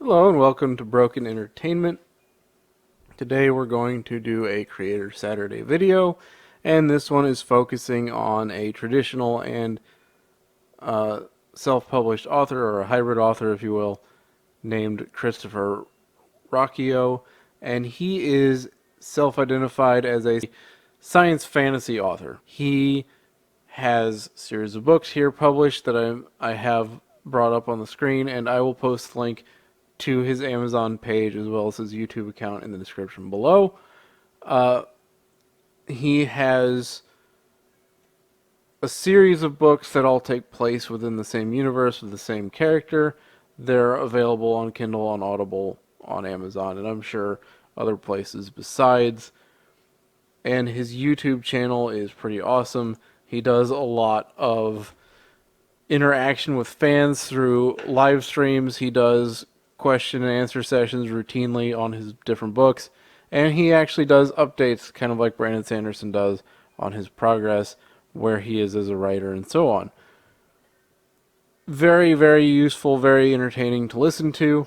Hello and welcome to Broken Entertainment. Today we're going to do a Creator Saturday video, and this one is focusing on a traditional and uh, self-published author, or a hybrid author if you will, named Christopher Ruocchio, and he is self-identified as a science fantasy author. He has a series of books here published that I have brought up on the screen, and I will post the link to his Amazon page as well as his YouTube account in the description below. He has a series of books that all take place within the same universe with the same character. They're available on Kindle, on Audible, on Amazon, and I'm sure other places besides. And his YouTube channel is pretty awesome. He does a lot of interaction with fans through live streams. He does question and answer sessions routinely on his different books, and he actually does updates, kind of like Brandon Sanderson does, on his progress, where he is as a writer, and so on. Very, very useful, very entertaining to listen to,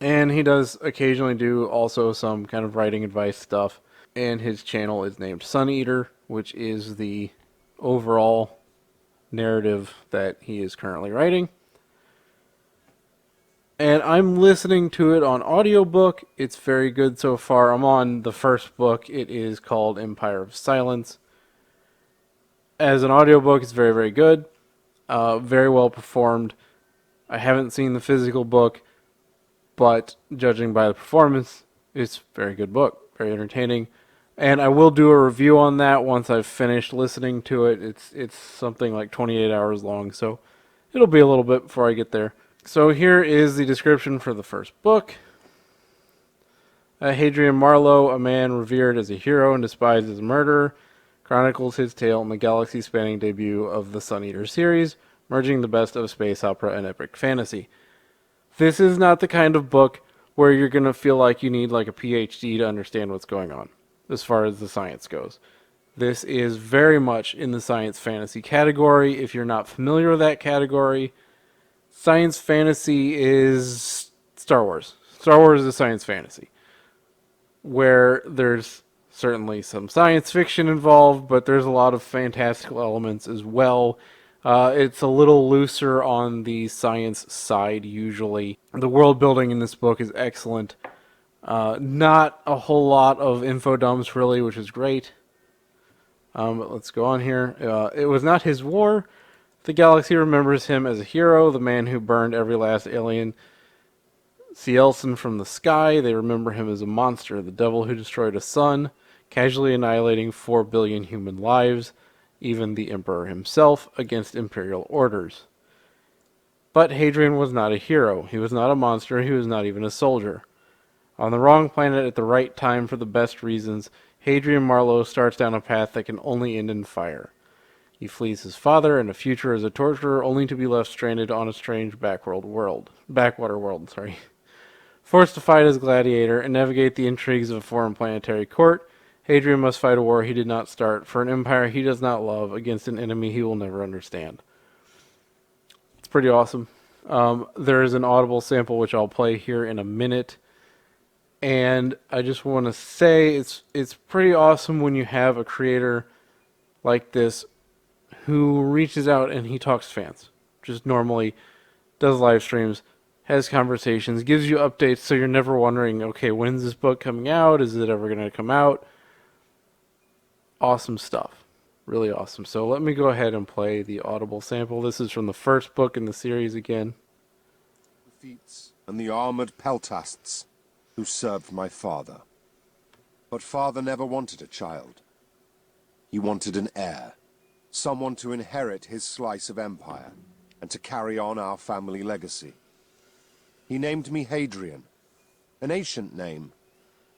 and he does occasionally do also some kind of writing advice stuff, and his channel is named Sun Eater, which is the overall narrative that he is currently writing. And I'm listening to it on audiobook. It's very good so far. I'm on the first book. It is called Empire of Silence. As an audiobook, it's very, very good. Very well performed. I haven't seen the physical book, but judging by the performance, it's a very good book. Very entertaining. And I will do a review on that once I've finished listening to it. It's something like 28 hours long, so it'll be a little bit before I get there. So here is the description for the first book. Hadrian Marlowe, a man revered as a hero and despised as a murderer, chronicles his tale in the galaxy-spanning debut of the Sun Eater series, merging the best of space opera and epic fantasy. This is not the kind of book where you're going to feel like you need like a PhD to understand what's going on, as far as the science goes. This is very much in the science fantasy category. If you're not familiar with that category, science fantasy is Star Wars. Star Wars is science fantasy, where there's certainly some science fiction involved, but there's a lot of fantastical elements as well. It's a little looser on the science side usually. The world building in this book is excellent. Not a whole lot of info dumps really, which is great. But let's go on here. It was not his war. The galaxy remembers him as a hero, the man who burned every last alien Cielson from the sky. They remember him as a monster, the devil who destroyed a sun, casually annihilating 4 billion human lives, even the Emperor himself, against imperial orders. But Hadrian was not a hero. He was not a monster. He was not even a soldier. On the wrong planet at the right time for the best reasons, Hadrian Marlowe starts down a path that can only end in fire. He flees his father and a future as a torturer, only to be left stranded on a strange backwater world. Forced to fight as gladiator and navigate the intrigues of a foreign planetary court, Hadrian must fight a war he did not start for an empire he does not love against an enemy he will never understand. It's pretty awesome. There is an Audible sample which I'll play here in a minute. And I just want to say it's pretty awesome when you have a creator like this who reaches out and he talks to fans. Just normally does live streams, has conversations, gives you updates so you're never wondering, okay, when's this book coming out? Is it ever going to come out? Awesome stuff. Really awesome. So let me go ahead and play the Audible sample. This is from the first book in the series again. Feats and the armored peltasts who served my father. But father never wanted a child. He wanted an heir, someone to inherit his slice of empire and to carry on our family legacy. He named me Hadrian, an ancient name,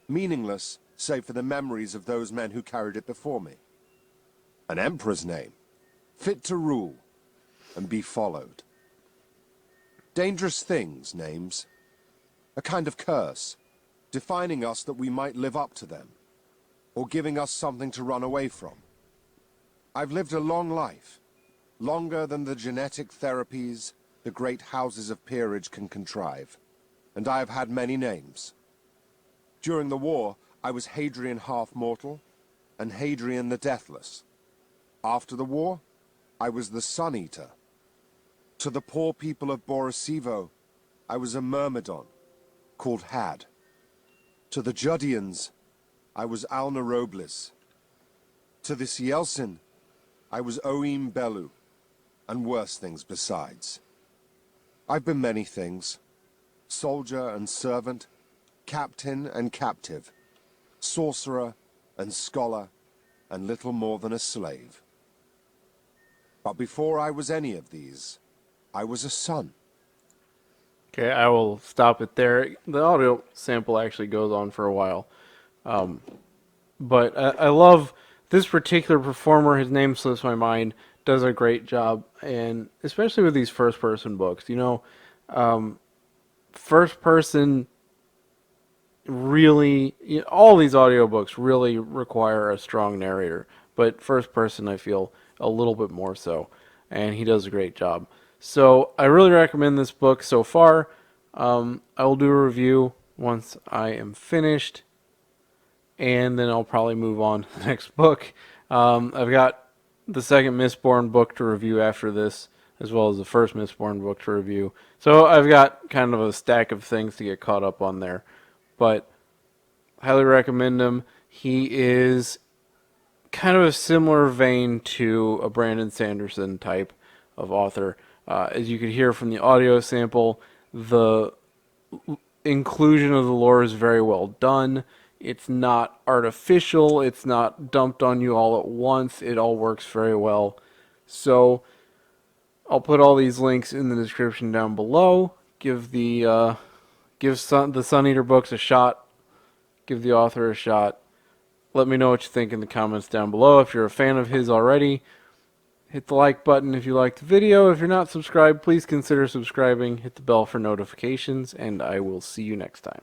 meaningless save for the memories of those men who carried it before me. An emperor's name, fit to rule and be followed. Dangerous things, names. A kind of curse, defining us that we might live up to them, or giving us something to run away from. I've lived a long life, longer than the genetic therapies the great houses of peerage can contrive. and I have had many names. During the war, I was Hadrian Half-Mortal and Hadrian the Deathless. After the war, I was the Sun-Eater. To the poor people of Borisivo, I was a Myrmidon, called Had. To the Judians, I was Alna Robles. To the Cielsin, I was Oim Bellu, and worse things besides. I've been many things. Soldier and servant, captain and captive, sorcerer and scholar, and little more than a slave. But before I was any of these, I was a son. Okay, I will stop it there. The audio sample actually goes on for a while. But I love this particular performer. His name slips my mind. Does a great job, and especially with these first-person books. First person really, all these audiobooks really require a strong narrator, but first person I feel a little bit more so, and he does a great job. So I really recommend this book so far. I will do a review once I am finished, and then I'll probably move on to the next book. I've got the second Mistborn book to review after this, as well as the first Mistborn book to review. So I've got kind of a stack of things to get caught up on there. But highly recommend him. He is kind of a similar vein to a Brandon Sanderson type of author. As you could hear from the audio sample, the inclusion of the lore is very well done. It's not artificial. It's not dumped on you all at once. It all works very well. So I'll put all these links in the description down below. Give the Sun Eater books a shot. Give the author a shot. Let me know what you think in the comments down below. If you're a fan of his already, hit the like button if you liked the video. If you're not subscribed, please consider subscribing. Hit the bell for notifications, and I will see you next time.